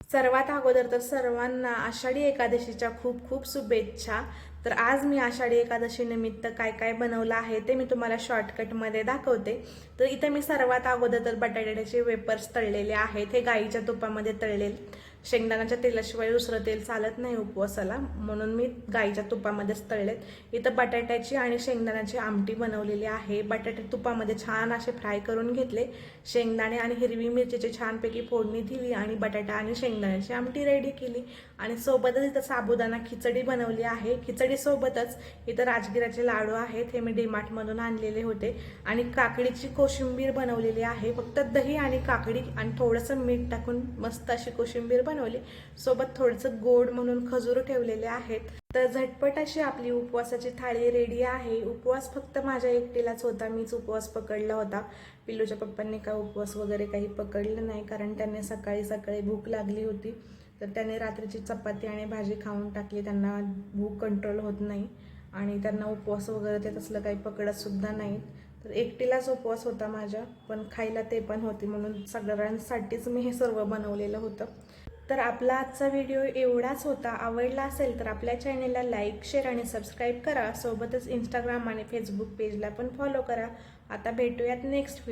सर्वात अगोदर तर सर्वांना आषाढी एकादशीच्या खूप खूप शुभेच्छा। तर आज मी आषाढी एकादशी निमित्त काय काय बनवलं आहे ते मी तुम्हाला शॉर्टकटमध्ये दाखवते। तर इथे मी सर्वात अगोदर तर बटाट्याचे वेपर्स तळलेले आहेत। हे गाईच्या तुपामध्ये तळलेले, शेंगदाण्याच्या तेलाशिवाय दुसरं तेल चालत नाही उपवासाला, म्हणून मी गाईच्या तुपामध्येच तळलेत। इथं बटाट्याची आणि शेंगदाण्याची आमटी बनवलेली आहे। बटाटे तुपामध्ये छान असे फ्राय करून घेतले, शेंगदाणे आणि हिरवी मिरचीची छानपैकी फोडणी दिली आणि बटाटा आणि शेंगदाण्याची आमटी रेडी केली। आणि सोबतच इथं साबुदाणा खिचडी बनवली आहे। खिचडी सोबतच इथं राजगिराचे लाडू आहेत, हे मी डीमार्ट मधून आणलेले होते। आणि काकडीची कोशिंबीर बनवलेली आहे, फक्त दही आणि काकडी आणि थोडंसं मीठ टाकून मस्त अशी कोशिंबीर बनवली। सोबत थोडंसं गोड म्हणून खजूर ठेवलेले आहेत। तर झटपट अशी आपली उपवासाची थाळी रेडी आहे। उपवास फक्त माझ्या एकटीलाच होता, मीच उपवास पकडला होता। पिल्लूच्या पप्पांनी काय उपवास वगैरे काही पकडलं नाही, कारण त्यांनी सकाळी सकाळी भूक लागली होती, तर त्याने रात्रीची चपाती आणि भाजी खाऊन टाकली। त्यांना भूक कंट्रोल होत नाही आणि त्यांना उपवास वगैरे ते तसलं काही पकडत सुद्धा नाही। तर एकटीलाच उपवास होता माझ्या, पण खायला ते पण होते, म्हणून सगळ्यांसाठीच मी हे सर्व बनवलेलं होतं। तर आपला आजचा व्हिडिओ एवढाच होता। आवडला असेल तर आपल्या चॅनेलला लाईक, शेअर आणि सबस्क्राईब करा। सोबतच इंस्टाग्राम आणि फेसबुक पेजला पण फॉलो करा। आता भेटूयात नेक्स्ट व्हिडिओ।